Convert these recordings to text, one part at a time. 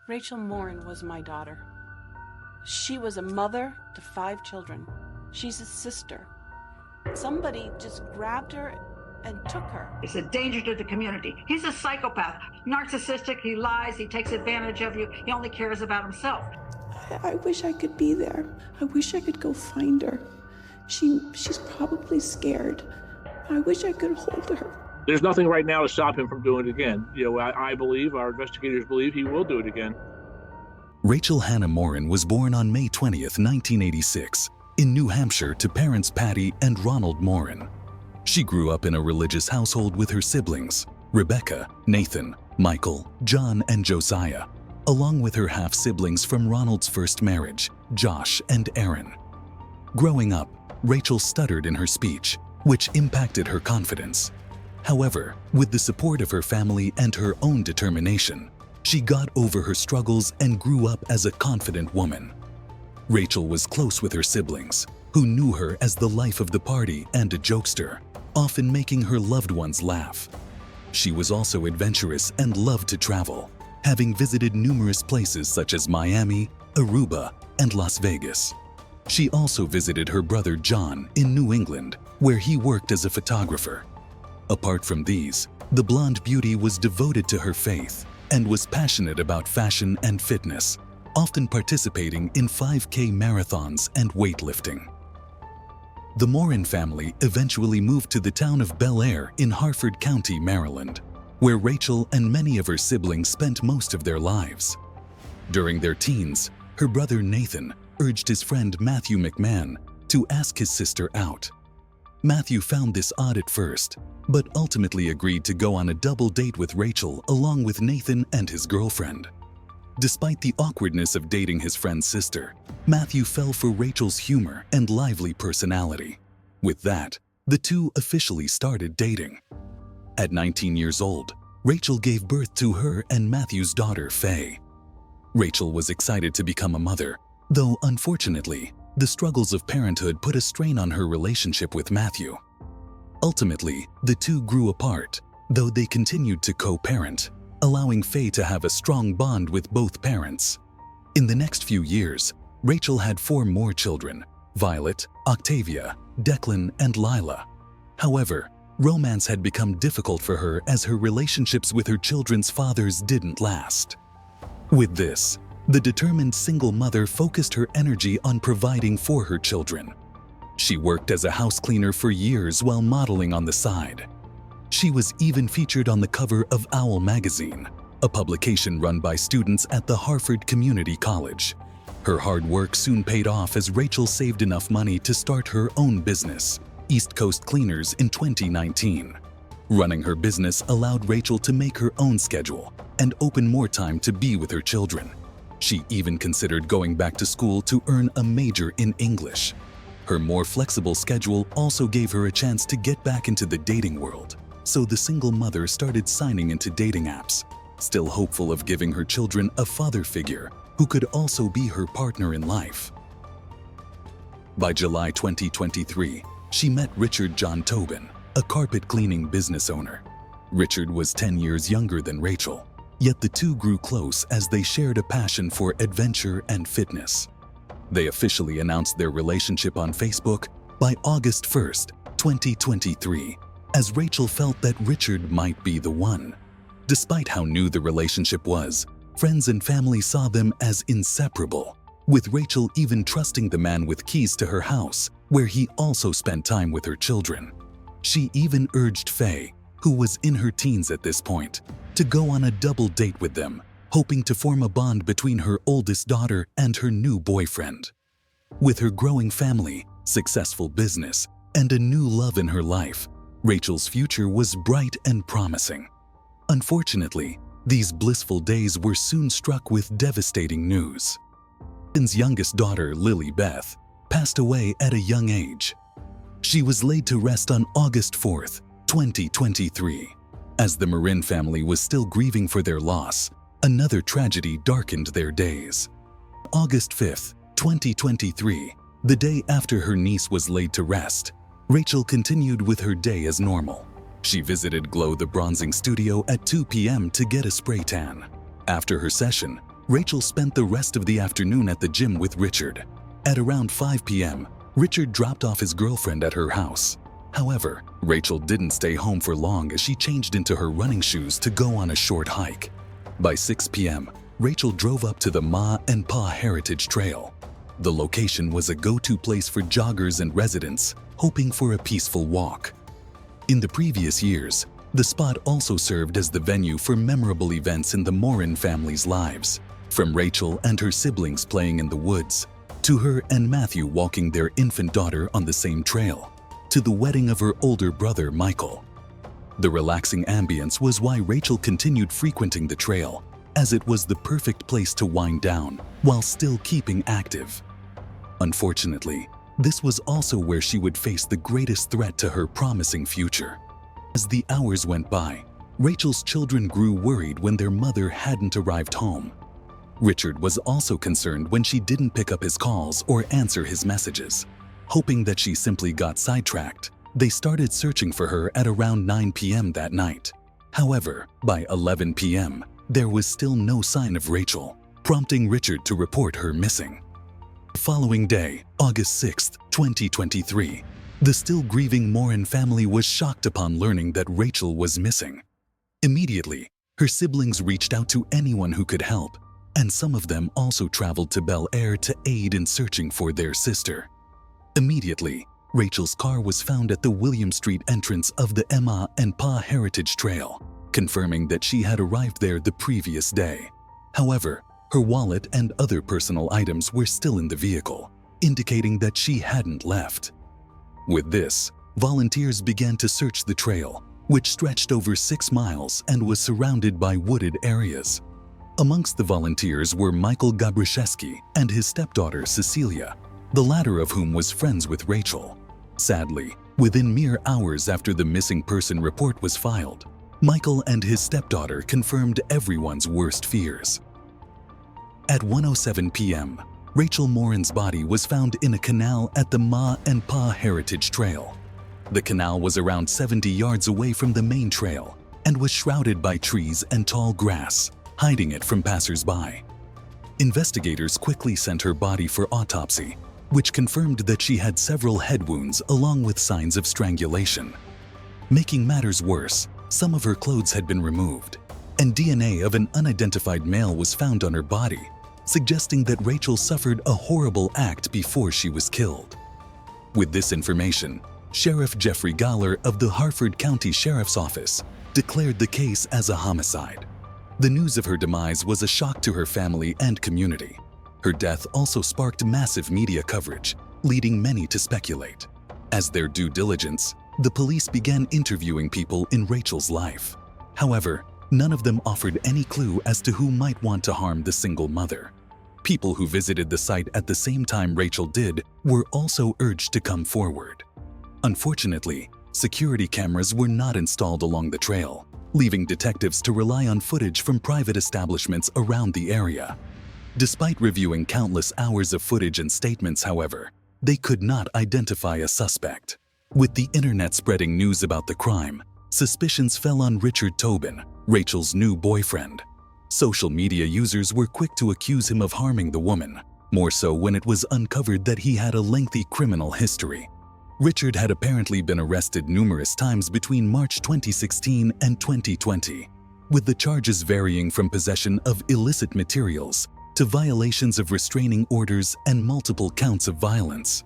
Rachel Morin was my daughter. She was a mother to 5 children. She's a sister. Somebody just grabbed her and took her. He's a danger to the community. He's a psychopath, narcissistic, he lies, he takes advantage of you, he only cares about himself. I wish I could be there. I wish I could go find her. She's probably scared. I wish I could hold her. There's nothing right now to stop him from doing it again. I believe, our investigators believe he will do it again. Rachel Hannah Morin was born on May 20th, 1986, in New Hampshire to parents Patty and Ronald Morin. She grew up in a religious household with her siblings, Rebecca, Nathan, Michael, John, and Josiah, along with her half-siblings from Ronald's first marriage, Josh and Aaron. Growing up, Rachel stuttered in her speech, which impacted her confidence. However, with the support of her family and her own determination, she got over her struggles and grew up as a confident woman. Rachel was close with her siblings, who knew her as the life of the party and a jokester, often making her loved ones laugh. She was also adventurous and loved to travel, having visited numerous places such as Miami, Aruba, and Las Vegas. She also visited her brother John in New England, where he worked as a photographer. Apart from these, the blonde beauty was devoted to her faith and was passionate about fashion and fitness, often participating in 5K marathons and weightlifting. The Morin family eventually moved to the town of Bel Air in Harford County, Maryland, where Rachel and many of her siblings spent most of their lives. During their teens, her brother Nathan urged his friend Matthew McMahon to ask his sister out. Matthew found this odd at first, but ultimately agreed to go on a double date with Rachel along with Nathan and his girlfriend. Despite the awkwardness of dating his friend's sister, Matthew fell for Rachel's humor and lively personality. With that, the two officially started dating. At 19 years old, Rachel gave birth to her and Matthew's daughter, Faye. Rachel was excited to become a mother, though unfortunately, the struggles of parenthood put a strain on her relationship with Matthew. Ultimately, the two grew apart, though they continued to co-parent, allowing Faye to have a strong bond with both parents. In the next few years, Rachel had 4 more children: Violet, Octavia, Declan, and Lila. However, romance had become difficult for her as her relationships with her children's fathers didn't last. With this, the determined single mother focused her energy on providing for her children. She worked as a house cleaner for years while modeling on the side. She was even featured on the cover of Owl magazine, a publication run by students at the Harford Community College. Her hard work soon paid off as Rachel saved enough money to start her own business, East Coast Cleaners, in 2019. Running her business allowed Rachel to make her own schedule and open more time to be with her children. She even considered going back to school to earn a major in English. Her more flexible schedule also gave her a chance to get back into the dating world, so the single mother started signing into dating apps, still hopeful of giving her children a father figure who could also be her partner in life. By July 2023, she met Richard John Tobin, a carpet cleaning business owner. Richard was 10 years younger than Rachel, yet the two grew close as they shared a passion for adventure and fitness. They officially announced their relationship on Facebook by August 1st, 2023, as Rachel felt that Richard might be the one. Despite how new the relationship was, friends and family saw them as inseparable, with Rachel even trusting the man with keys to her house, where he also spent time with her children. She even urged Faye, who was in her teens at this point, to go on a double date with them, hoping to form a bond between her oldest daughter and her new boyfriend. With her growing family, successful business, and a new love in her life, Rachel's future was bright and promising. Unfortunately, these blissful days were soon struck with devastating news. Ben's youngest daughter, Lily Beth, passed away at a young age. She was laid to rest on August 4th, 2023. As the Morin family was still grieving for their loss, another tragedy darkened their days. August 5th, 2023, the day after her niece was laid to rest, Rachel continued with her day as normal. She visited Glow the Bronzing Studio at 2 p.m. to get a spray tan. After her session, Rachel spent the rest of the afternoon at the gym with Richard. At around 5 p.m., Richard dropped off his girlfriend at her house. However, Rachel didn't stay home for long as she changed into her running shoes to go on a short hike. By 6 p.m., Rachel drove up to the Ma and Pa Heritage Trail. The location was a go-to place for joggers and residents hoping for a peaceful walk. In the previous years, the spot also served as the venue for memorable events in the Morin family's lives, from Rachel and her siblings playing in the woods, to her and Matthew walking their infant daughter on the same trail, to the wedding of her older brother Michael. The relaxing ambience was why Rachel continued frequenting the trail, as it was the perfect place to wind down while still keeping active. Unfortunately, this was also where she would face the greatest threat to her promising future. As the hours went by, Rachel's children grew worried when their mother hadn't arrived home. Richard was also concerned when she didn't pick up his calls or answer his messages. Hoping that she simply got sidetracked, they started searching for her at around 9 p.m. that night. However, by 11 p.m., there was still no sign of Rachel, prompting Richard to report her missing. The following day, August 6, 2023, the still grieving Morin family was shocked upon learning that Rachel was missing. Immediately, her siblings reached out to anyone who could help, and some of them also traveled to Bel Air to aid in searching for their sister. Immediately, Rachel's car was found at the William Street entrance of the Ma and Pa Heritage Trail, confirming that she had arrived there the previous day. However, her wallet and other personal items were still in the vehicle, indicating that she hadn't left. With this, volunteers began to search the trail, which stretched over 6 miles and was surrounded by wooded areas. Amongst the volunteers were Michael Gabrishewski and his stepdaughter Cecilia, the latter of whom was friends with Rachel. Sadly, within mere hours after the missing person report was filed, Michael and his stepdaughter confirmed everyone's worst fears. At 1:07 p.m., Rachel Morin's body was found in a canal at the Ma and Pa Heritage Trail. The canal was around 70 yards away from the main trail and was shrouded by trees and tall grass, hiding it from passers-by. Investigators quickly sent her body for autopsy, which confirmed that she had several head wounds along with signs of strangulation. Making matters worse, some of her clothes had been removed, and DNA of an unidentified male was found on her body, suggesting that Rachel suffered a horrible act before she was killed. With this information, Sheriff Jeffrey Galler of the Harford County Sheriff's Office declared the case as a homicide. The news of her demise was a shock to her family and community. Her death also sparked massive media coverage, leading many to speculate. As their due diligence, the police began interviewing people in Rachel's life. However, none of them offered any clue as to who might want to harm the single mother. People who visited the site at the same time Rachel did were also urged to come forward. Unfortunately, security cameras were not installed along the trail, leaving detectives to rely on footage from private establishments around the area. Despite reviewing countless hours of footage and statements, however, they could not identify a suspect. With the internet spreading news about the crime, suspicions fell on Richard Tobin, Rachel's new boyfriend. Social media users were quick to accuse him of harming the woman, more so when it was uncovered that he had a lengthy criminal history. Richard had apparently been arrested numerous times between March 2016 and 2020, with the charges varying from possession of illicit materials to violations of restraining orders and multiple counts of violence.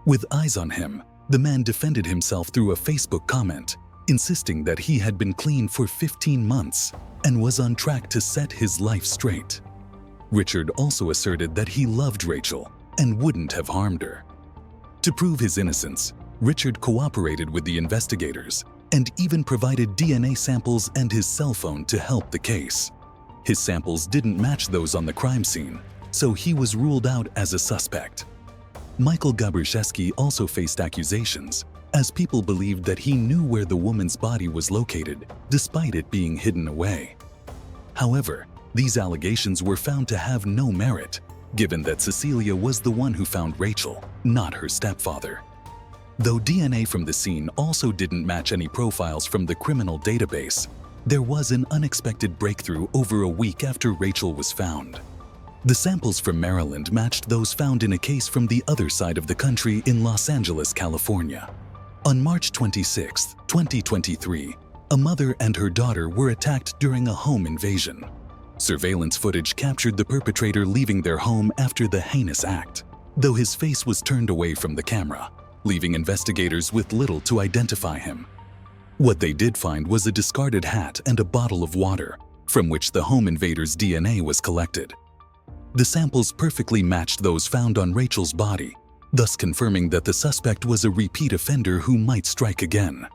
With eyes on him, the man defended himself through a Facebook comment, insisting that he had been clean for 15 months and was on track to set his life straight. Richard also asserted that he loved Rachel and wouldn't have harmed her. To prove his innocence, Richard cooperated with the investigators and even provided DNA samples and his cell phone to help the case. His samples didn't match those on the crime scene, so he was ruled out as a suspect. Michael Gabrishewski also faced accusations, as people believed that he knew where the woman's body was located, despite it being hidden away. However, these allegations were found to have no merit, given that Cecilia was the one who found Rachel, not her stepfather. Though DNA from the scene also didn't match any profiles from the criminal database, there was an unexpected breakthrough over a week after Rachel was found. The samples from Maryland matched those found in a case from the other side of the country in Los Angeles, California. On March 26, 2023, a mother and her daughter were attacked during a home invasion. Surveillance footage captured the perpetrator leaving their home after the heinous act, though his face was turned away from the camera, leaving investigators with little to identify him. What they did find was a discarded hat and a bottle of water, from which the home invader's DNA was collected. The samples perfectly matched those found on Rachel's body, thus confirming that the suspect was a repeat offender who might strike again.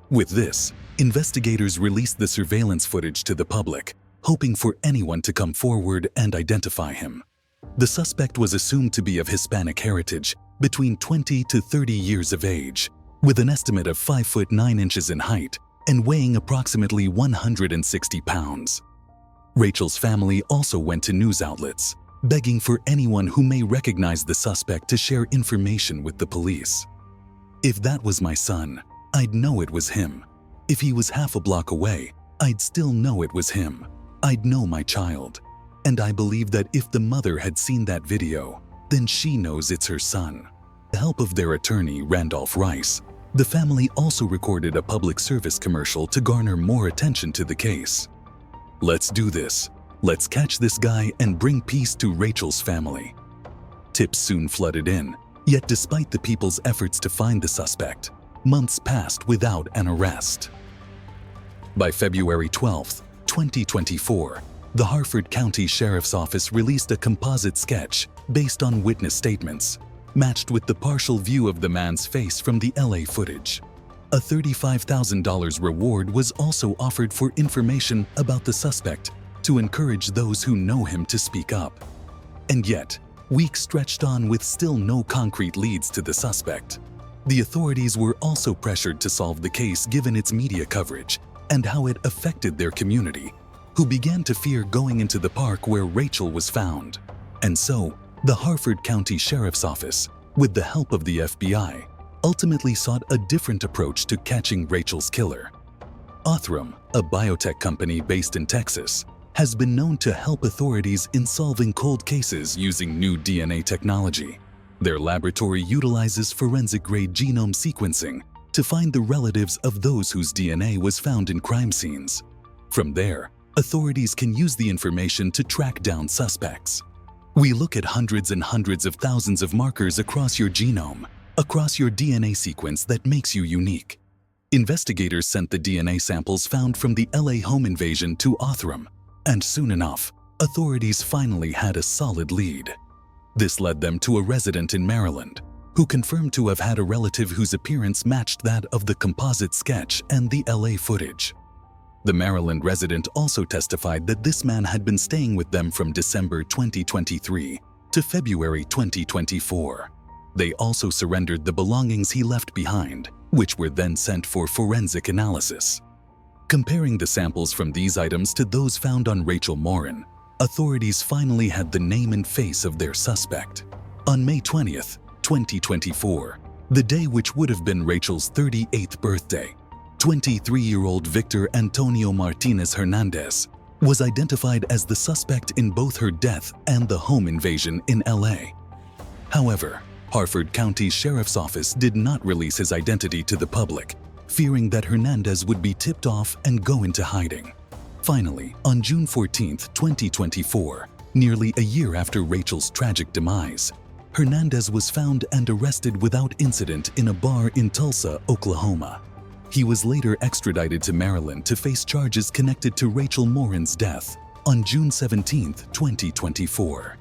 With this, investigators released the surveillance footage to the public, hoping for anyone to come forward and identify him. The suspect was assumed to be of Hispanic heritage, between 20 to 30 years of age, with an estimate of 5 foot 9 inches in height and weighing approximately 160 pounds. Rachel's family also went to news outlets, begging for anyone who may recognize the suspect to share information with the police. "If that was my son, I'd know it was him. If he was half a block away, I'd still know it was him. I'd know my child. And I believe that if the mother had seen that video, then she knows it's her son." With the help of their attorney, Randolph Rice, the family also recorded a public service commercial to garner more attention to the case. "Let's do this. Let's catch this guy and bring peace to Rachel's family." Tips soon flooded in, yet despite the people's efforts to find the suspect, months passed without an arrest. By February 12, 2024, the Harford County Sheriff's Office released a composite sketch based on witness statements, matched with the partial view of the man's face from the LA footage. A $35,000 reward was also offered for information about the suspect to encourage those who know him to speak up. And yet, weeks stretched on with still no concrete leads to the suspect. The authorities were also pressured to solve the case given its media coverage and how it affected their community, who began to fear going into the park where Rachel was found. And so, the Harford County Sheriff's Office, with the help of the FBI, ultimately sought a different approach to catching Rachel's killer. Othram, a biotech company based in Texas, has been known to help authorities in solving cold cases using new DNA technology. Their laboratory utilizes forensic-grade genome sequencing to find the relatives of those whose DNA was found in crime scenes. From there, authorities can use the information to track down suspects. We look at hundreds and hundreds of thousands of markers across your genome, across your DNA sequence that makes you unique. Investigators sent the DNA samples found from the LA home invasion to Othram, and soon enough, authorities finally had a solid lead. This led them to a resident in Maryland, who confirmed to have had a relative whose appearance matched that of the composite sketch and the LA footage. The Maryland resident also testified that this man had been staying with them from December 2023 to February 2024. They also surrendered the belongings he left behind, which were then sent for forensic analysis. Comparing the samples from these items to those found on Rachel Morin, authorities finally had the name and face of their suspect. On May 20th, 2024, the day which would have been Rachel's 38th birthday, 23-year-old Victor Antonio Martinez Hernandez was identified as the suspect in both her death and the home invasion in LA. However, Harford County Sheriff's Office did not release his identity to the public, fearing that Hernandez would be tipped off and go into hiding. Finally, on June 14, 2024, nearly a year after Rachel's tragic demise, Hernandez was found and arrested without incident in a bar in Tulsa, Oklahoma. He was later extradited to Maryland to face charges connected to Rachel Morin's death on June 17, 2024.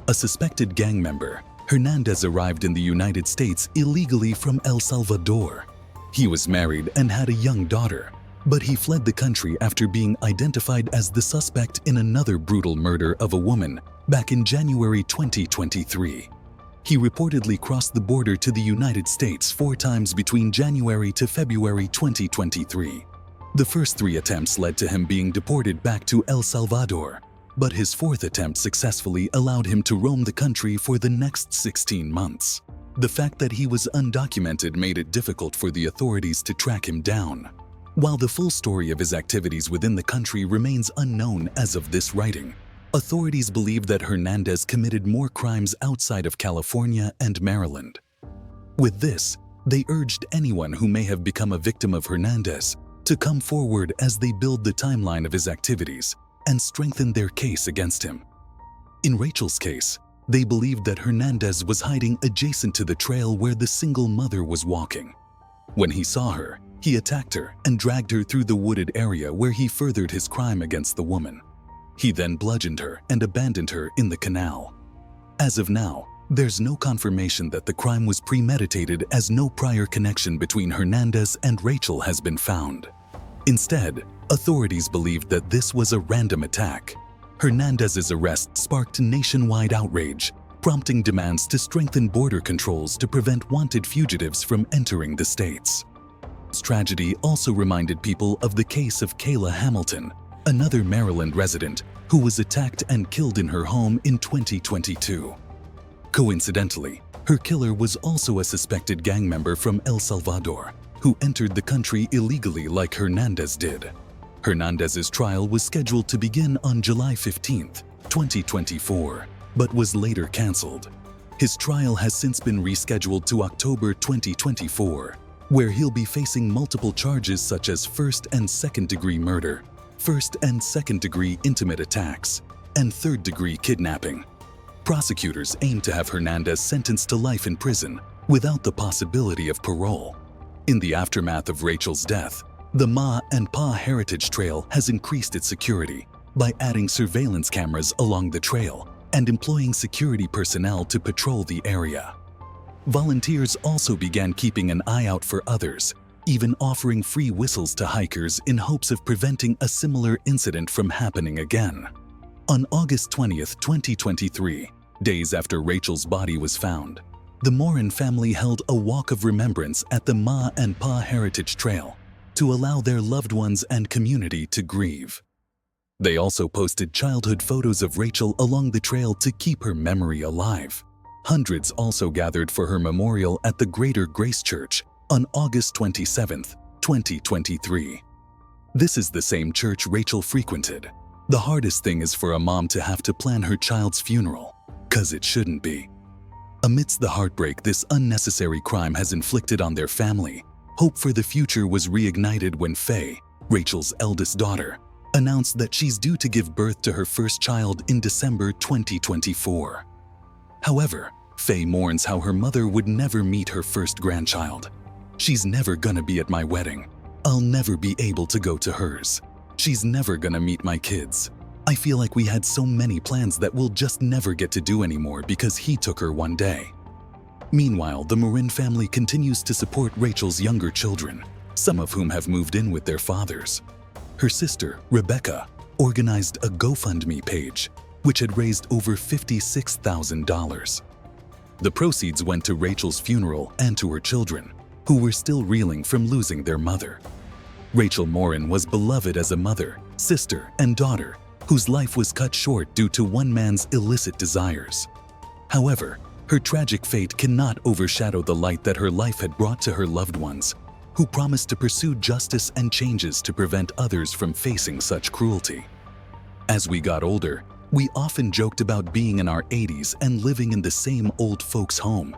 A suspected gang member, Hernandez arrived in the United States illegally from El Salvador. He was married and had a young daughter, but he fled the country after being identified as the suspect in another brutal murder of a woman back in January 2023. He reportedly crossed the border to the United States 4 times between January to February 2023. The first 3 attempts led to him being deported back to El Salvador, but his 4th attempt successfully allowed him to roam the country for the next 16 months. The fact that he was undocumented made it difficult for the authorities to track him down. While the full story of his activities within the country remains unknown as of this writing, Authorities believe that Hernandez committed more crimes outside of California and Maryland. With this, they urged anyone who may have become a victim of Hernandez to come forward as they build the timeline of his activities and strengthen their case against him. In Rachel's case, they believed that Hernandez was hiding adjacent to the trail where the single mother was walking. When he saw her, he attacked her and dragged her through the wooded area where he furthered his crime against the woman. He then bludgeoned her and abandoned her in the canal. As of now, there's no confirmation that the crime was premeditated, as no prior connection between Hernandez and Rachel has been found. Instead, authorities believed that this was a random attack. Hernandez's arrest sparked nationwide outrage, prompting demands to strengthen border controls to prevent wanted fugitives from entering the states. This tragedy also reminded people of the case of Kayla Hamilton, another Maryland resident who was attacked and killed in her home in 2022. Coincidentally, her killer was also a suspected gang member from El Salvador who entered the country illegally like Hernandez did. Hernandez's trial was scheduled to begin on July 15, 2024, but was later canceled. His trial has since been rescheduled to October 2024, where he'll be facing multiple charges such as first and second-degree murder, first and second-degree intimate attacks, and third-degree kidnapping. Prosecutors aim to have Hernandez sentenced to life in prison without the possibility of parole. In the aftermath of Rachel's death, the Ma and Pa Heritage Trail has increased its security by adding surveillance cameras along the trail and employing security personnel to patrol the area. Volunteers also began keeping an eye out for others, even offering free whistles to hikers in hopes of preventing a similar incident from happening again. On August 20, 2023, days after Rachel's body was found, the Morin family held a walk of remembrance at the Ma and Pa Heritage Trail to allow their loved ones and community to grieve. They also posted childhood photos of Rachel along the trail to keep her memory alive. Hundreds also gathered for her memorial at the Greater Grace Church on August 27, 2023. This is the same church Rachel frequented. The hardest thing is for a mom to have to plan her child's funeral, 'cause it shouldn't be. Amidst the heartbreak this unnecessary crime has inflicted on their family, hope for the future was reignited when Faye, Rachel's eldest daughter, announced that she's due to give birth to her first child in December 2024. However, Faye mourns how her mother would never meet her first grandchild. "She's never gonna be at my wedding. I'll never be able to go to hers. She's never gonna meet my kids. I feel like we had so many plans that we'll just never get to do anymore because he took her one day." Meanwhile, the Morin family continues to support Rachel's younger children, some of whom have moved in with their fathers. Her sister, Rebecca, organized a GoFundMe page, which had raised over $56,000. The proceeds went to Rachel's funeral and to her children, who were still reeling from losing their mother. Rachel Morin was beloved as a mother, sister, and daughter, whose life was cut short due to one man's illicit desires. However, her tragic fate cannot overshadow the light that her life had brought to her loved ones, who promised to pursue justice and changes to prevent others from facing such cruelty. As we got older, we often joked about being in our 80s and living in the same old folks' home.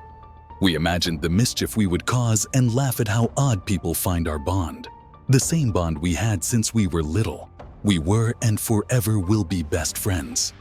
We imagined the mischief we would cause and laugh at how odd people find our bond. The same bond we had since we were little. We were and forever will be best friends.